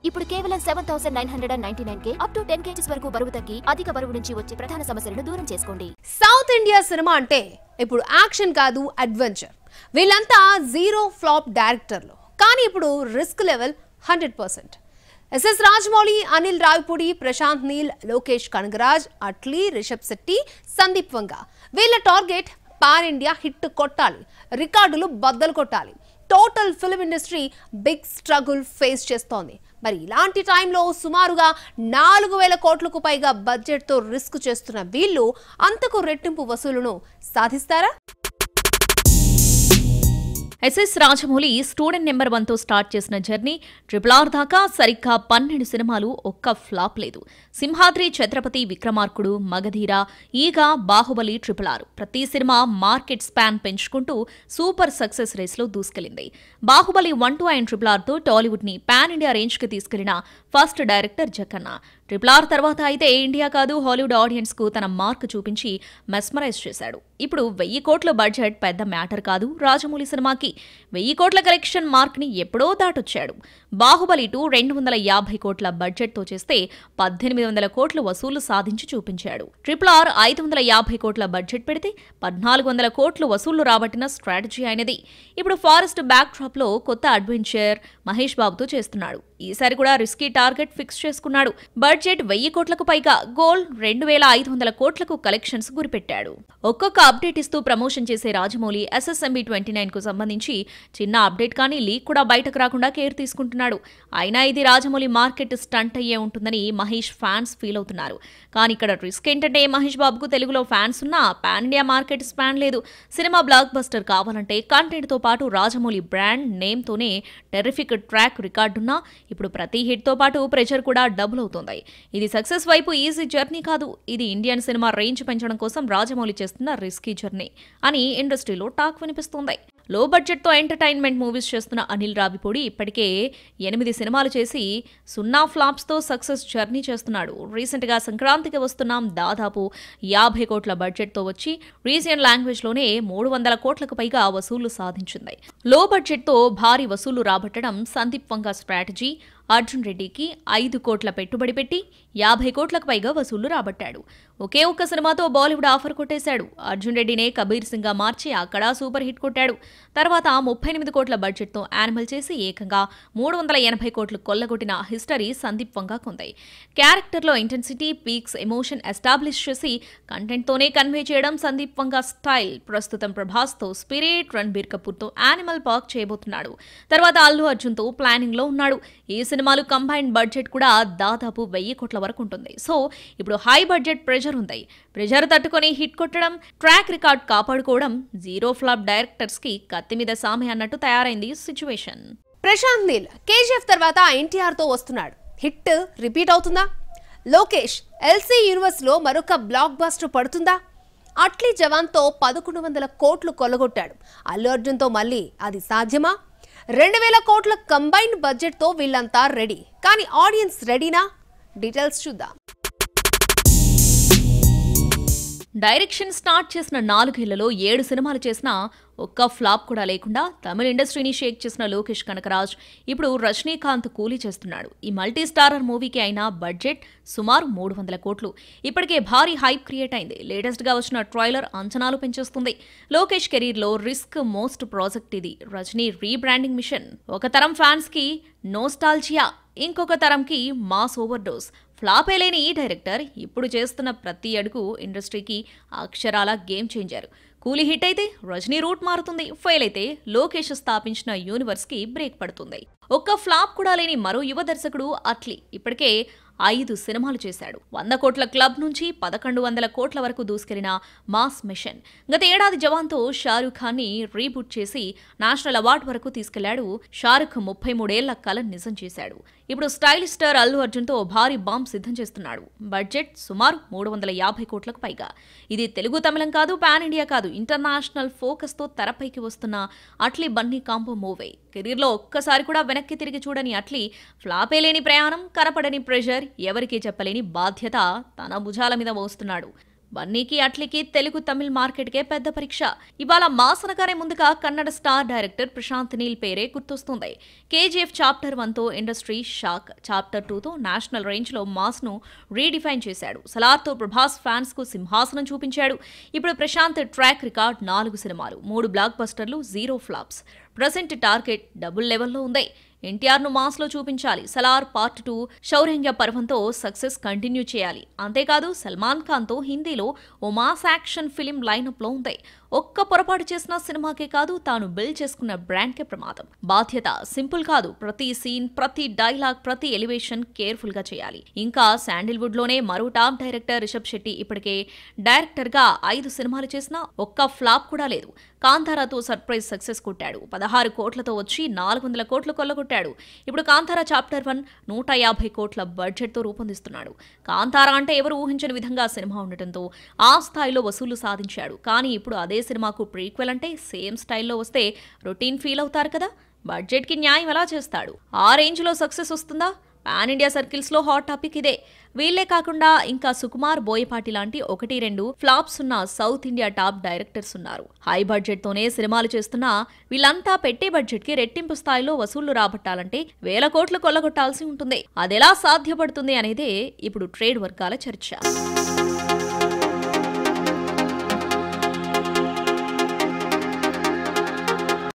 ఇప్పుడు కేవలం 7999K up to 10 kgs వరకు బరువు తగ్గి అధిక బరువు నుంచి వచ్చే ప్రధాన సమస్యలను దూరం చేసుకోండి. సౌత్ ఇండియా సినిమా అంటే ఇప్పుడు యాక్షన్ కాదు, అడ్వెంచర్. వీళ్ళంతా జీరో ఫ్లాప్ డైరెక్టర్లు, కానీ ఇప్పుడు risk level 100%. SS Rajamouli, Anil Ravipudi, Prashanth Neel, Lokesh Kanagaraj, Atlee, Rishab Shetty, Sandeep Vanga. వీళ్ళ టార్గెట్ పాన్ ఇండియా హిట్ కొట్టాలి, రికార్డులు బద్దలు కొట్టాలి. Total film industry big struggle face చేస్తోంది. మరి ఇలాంటి టైంలో సుమారుగా 4000 కోట్లకు పైగా బడ్జెట్తో రిస్క్ చేస్తున్న వీళ్ళు అంతకు రెట్టింపు వసూలును సాధిస్తారా? ఎస్ఎస్ రాజమౌళి స్టూడెంట్ నెంబర్ 1తో స్టార్ట్ చేసిన జర్నీ RRR దాకా సరిగ్గా 12 సినిమాలు ఒక్క ఫ్లాప్ లేదు. సింహాద్రి, ఛత్రపతి, విక్రమార్కుడు, మగధీర, ఈగ, బాహుబలి, RRR ప్రతి సినిమా మార్కెట్ స్పాన్ పెంచుకుంటూ సూపర్ సక్సెస్ రేస్లో దూసుకెళ్లింది. బాహుబలి 1, 2 అండ్ RRRతో టాలీవుడ్ని పాన్ ఇండియా రేంజ్కి తీసుకెళ్లిన ఫస్ట్ డైరెక్టర్ జక్కన్న. RRR తర్వాత అయితే ఇండియా కాదు, హాలీవుడ్ ఆడియన్స్కు తన మార్క్ చూపించి మెస్మరైజ్ చేశాడు. ఇప్పుడు 1000 కోట్ల బడ్జెట్ పెద్ద మ్యాటర్ కాదు రాజమౌళి సినిమాకి. 1000 కోట్ల కలెక్షన్ మార్క్ని ఎప్పుడో దాటొచ్చాడు. బాహుబలి 2 250 కోట్ల బడ్జెట్తో చేస్తే 1800 కోట్ల వసూలు సాధించి చూపించాడు. RRR 550 కోట్ల బడ్జెట్ పెడితే 1400 కోట్లు వసూళ్లు రాబట్టిన స్ట్రాటజీ అయినది. ఇప్పుడు ఫారెస్ట్ బ్యాక్ డ్రాప్లో కొత్త అడ్వెంచర్ మహేష్ బాబుతో చేస్తున్నాడు. ఈసారి కూడా రిస్కీ టార్గెట్ ఫిక్స్ చేసుకున్నాడు. బడ్జెట్ 1000 కోట్లకు పైగా, గోల్ 2500 కోట్లకు కలెక్షన్స్ గురిపెట్టాడు. ఒక్కొక్క అప్డేట్ ఇస్తూ ప్రమోషన్ చేసే రాజమౌళి SSMB 29కు సంబంధించి చిన్న అప్డేట్ కానీ లీక్ కూడా బయటకు రాకుండా కేర్ తీసుకుంటున్నాడు. అయినా ఇది రాజమౌళి మార్కెట్ స్టంట్ అయ్యే ఉంటుందని మహేష్ ఫ్యాన్స్ ఫీల్ అవుతున్నారు. కానీ ఇక్కడ రిస్క్ ఏంటంటే మహేష్ బాబుకు తెలుగులో ఫ్యాన్స్ ఉన్నా పాన్ ఇండియా మార్కెట్ స్పాన్ లేదు. సినిమా బ్లాక్ బస్టర్ కావాలంటే కంటెంట్తో పాటు రాజమౌళి బ్రాండ్ నేమ్తోనే టెర్రిఫిక్ ట్రాక్ రికార్డున్నా ఇప్పుడు ప్రతి హిట్తో పాటు ప్రెషర్ కూడా డబుల్ అవుతోంది. ఇది సక్సెస్ వైపు ఈజీ జర్నీ కాదు. ఇది ఇండియన్ సినిమా రేంజ్ పెంచడం కోసం రాజమౌళి చేస్తున్న రిస్కీ జర్నీ అని ఇండస్ట్రీలో టాక్ వినిపిస్తోంది. లో బడ్జెట్తో ఎంటర్టైన్మెంట్ మూవీస్ చేస్తున్న అనిల్ రావిపూడి ఇప్పటికే 8 సినిమాలు చేసి 0 ఫ్లాప్స్తో సక్సెస్ జర్నీ చేస్తున్నాడు. రీసెంట్గా సంక్రాంతికి వస్తున్నాం దాదాపు 50 కోట్ల బడ్జెట్తో వచ్చి రీజియన్ లాంగ్వేజ్లోనే 300 కోట్లకు పైగా వసూళ్లు సాధించింది. లో బడ్జెట్తో భారీ వసూళ్లు రాబట్టడం సందీప్ వంగ స్ట్రాటజీ. అర్జున్ రెడ్డికి 5 కోట్ల పెట్టుబడి పెట్టి 50 కోట్లకు పైగా వసూళ్లు రాబట్టాడు. ఒకే ఒక్క సినిమాతో బాలీవుడ్ ఆఫర్ కొట్టేశాడు. అర్జున్ రెడ్డినే కబీర్ సింగ్గా మార్చి అక్కడ సూపర్ హిట్ కొట్టాడు. తర్వాత 38 కోట్ల బడ్జెట్తో యానిమల్ చేసి ఏకంగా 380 కోట్లు కొల్లగొట్టిన హిస్టరీ సందీప్ వంగ కొంది. క్యారెక్టర్లో ఇంటెన్సిటీ, పీక్స్, ఎమోషన్ ఎస్టాబ్లిష్ చేసి కంటెంట్తోనే కన్వే చేయడం సందీప్ వంగ స్టైల్. ప్రస్తుతం ప్రభాస్తో స్పిరిట్, రణబీర్ కపూర్తో యానిమల్ పార్క్ చేయబోతున్నాడు. తర్వాత అల్లు అర్జున్తో ప్లానింగ్లో ఉన్నాడు. ఈ సినిమాలు కంబైన్డ్ బడ్జెట్ కూడా దాదాపు 1000 కోట్ల వరకు ఉంటుంది. సో ఇప్పుడు హై బడ్జెట్ ప్రెషర్ ఉంది. ప్రెషర్ తట్టుకొని హిట్ కొట్టడం, ట్రాక్ రికార్డ్ కాపాడుకోవడం జీరో ఫ్లాప్ డైరెక్టర్స్ కి కత్తి మీద సామె అన్నట్టు తయారైంది సిచ్యువేషన్. ప్రశాంత్ నీల్ KGF తర్వాత NTR తో వస్తున్నాడు. హిట్ రిపీట్ అవుతుందా? లోకేష్ LC యూనివర్స్ లో మరొక బ్లాక్ బస్టర్ పడుతుందా? అట్లీ జవాన్తో 1100 కోట్లు కొల్లగొట్టాడు. అల్లు అర్జున్తో మళ్ళీ అది సాధ్యమా? 2000 కోట్ల కంబైన్డ్ బడ్జెట్తో వీళ్ళంతా రెడీ. కానీ ఆడియన్స్ రెడీనా? డీటెయిల్స్ చూద్దాం. డైరెక్షన్ స్టార్ట్ చేసిన 4 ఏళ్లలో 7 సినిమాలు చేసినా ఒక్క ఫ్లాప్ కూడా లేకుండా తమిళ ఇండస్ట్రీని షేక్ చేసిన లోకేష్ కనకరాజ్ ఇప్పుడు రజనీకాంత్ కూలీ చేస్తున్నాడు. ఈ మల్టీ స్టారర్ మూవీకి అయిన బడ్జెట్ సుమారు 300 కోట్లు. ఇప్పటికే భారీ హైప్ క్రియేట్ అయింది. లేటెస్ట్ గా వచ్చిన ట్రైలర్ అంచనాలు పెంచేస్తుంది. లోకేష్ కెరీర్ లో రిస్క్ మోస్ట్ ప్రాజెక్ట్ ఇది. Rajini rebranding mission. ఒక తరం ఫ్యాన్స్ కి నోస్టాల్జియా, ఇంకొక తరంకి మాస్ ఓవర్డోస్. ఫ్లాపే లేని ఈ డైరెక్టర్ ఇప్పుడు చేస్తున్న ప్రతి అడుగు ఇండస్ట్రీకి అక్షరాల గేమ్ చేంజర్. కూలీ హిట్ అయితే రజనీ రూట్ మారుతుంది. ఫెయిల్ అయితే లోకేష్ స్థాపించిన యూనివర్స్ కి బ్రేక్ పడుతుంది. ఒక్క ఫ్లాప్ కూడా లేని మరో యువ దర్శకుడు అట్లీ ఇప్పటికే 5 సినిమాలు చేశాడు. 100 కోట్ల క్లబ్ నుంచి 1100 కోట్ల వరకు దూసుకెళ్లిన మాస్ మిషన్. గత ఏడాది జవాన్తో షారూఖ్ ఖాన్ని రీబూట్ చేసి నేషనల్ అవార్డు వరకు తీసుకెళ్లాడు. షారూఖ్ 33 ఏళ్ల కల నిజం చేశాడు. ఇప్పుడు స్టైలిష్ స్టార్ అల్లు అర్జున్తో భారీ బాంబ్ సిద్ధం చేస్తున్నాడు. బడ్జెట్ సుమారు 350 కోట్లకు పైగా. ఇది తెలుగు తమిళం కాదు, పాన్ ఇండియా కాదు, ఇంటర్నేషనల్ ఫోకస్తో తెరపైకి వస్తున్న అట్లీ బన్నీ కాంబో మూవీ. కెరీర్లో ఒక్కసారి కూడా వెనక్కి తిరిగి చూడని అట్లీ ఫ్లాపే లేని ప్రయాణం, కనపడని ప్రెషర్, ఎవరికీ చెప్పలేని బాధ్యత తన భుజాల మీద మోస్తున్నాడు. బన్నీకి అట్లీకి తెలుగు తమిళ్ మార్కెట్కే పెద్ద పరీక్ష. ఇవాళ మాసనగానే ముందుగా కన్నడ స్టార్ డైరెక్టర్ ప్రశాంత్ నీల్ పేరే గుర్తొస్తుంది. కేజీఎఫ్ చాప్టర్ 1తో ఇండస్ట్రీ షాక్, చాప్టర్ 2తో నేషనల్ రేంజ్లో మాస్ను రీడిఫైన్ చేశాడు. సలార్తో ప్రభాస్ ఫ్యాన్స్ కు సింహాసనం చూపించాడు. ఇప్పుడు ప్రశాంత్ ట్రాక్ రికార్డ్ 4 సినిమాలు, 3 బ్లాక్ బస్టర్లు, 0 ఫ్లాప్స్. ప్రెజెంట్ టార్గెట్ డబుల్ లెవెల్లో ఉంది. ఎన్టీఆర్ను మాస్లో చూపించాలి. సలార్ పార్ట్ 2 శౌర్యంగ పర్వంతో సక్సెస్ కంటిన్యూ చేయాలి. అంతేకాదు సల్మాన్ ఖాన్తో హిందీలో ఓ మాస్ యాక్షన్ ఫిలిం లైనప్లో ఉంది. ఒక్క పొరపాటు చేసిన సినిమాకే కాదు, తాను బిల్డ్ చేసుకున్న బ్రాండ్కే ప్రమాదం. బాధ్యత సింపుల్ కాదు. ప్రతి సీన్, ప్రతి డైలాగ్, ప్రతి ఎలివేషన్ కేర్ఫుల్ గా చేయాలి. ఇంకా శాండిల్వుడ్ లోనే మరో టాప్ డైరెక్టర్ రిషబ్ శెట్టి ఇప్పటికే డైరెక్టర్ గా 5 సినిమాలు చేసినా ఒక్క ఫ్లాప్ కూడా లేదు. కాంతారాతో సర్ప్రైజ్ సక్సెస్ కొట్టాడు. 16 కోట్లతో వచ్చి 400 కోట్లు కొల్లగొట్టాడు. ఇప్పుడు కాంతారా చాప్టర్ 1 150 కోట్ల బడ్జెట్ తో రూపొందిస్తున్నాడు. కాంతారా అంటే ఎవరు ఊహించని విధంగా సినిమా ఉండటంతో ఆ స్థాయిలో వసూలు సాధించాడు. కానీ ఇప్పుడు అదే సినిమాకు ప్రీక్వెల్ అంటే సేమ్ స్టైల్లో వస్తే రొటీన్ ఫీల్ అవుతారు కదా. బడ్జెట్ కి న్యాయం ఎలా చేస్తాడు? ఆ రేంజ్ లో సక్సెస్ వస్తుందా? పాన్ ఇండియా సర్కిల్స్ లో హాట్ టాపిక్ ఇదే. వీళ్లే కాకుండా ఇంకా సుకుమార్, బోయపాటి లాంటి 1-2 ఫ్లాప్స్ ఉన్న సౌత్ ఇండియా టాప్ డైరెక్టర్స్ ఉన్నారు. హై బడ్జెట్ తోనే సినిమాలు చేస్తున్నా వీళ్ళంతా పెట్టే బడ్జెట్ కి రెట్టింపు స్థాయిలో వసూళ్లు రాబట్టాలంటే వేల కోట్లు కొల్లగొట్టాల్సి ఉంటుంది. అదెలా సాధ్యపడుతుంది అనేదే ఇప్పుడు ట్రేడ్ వర్గాల చర్చ.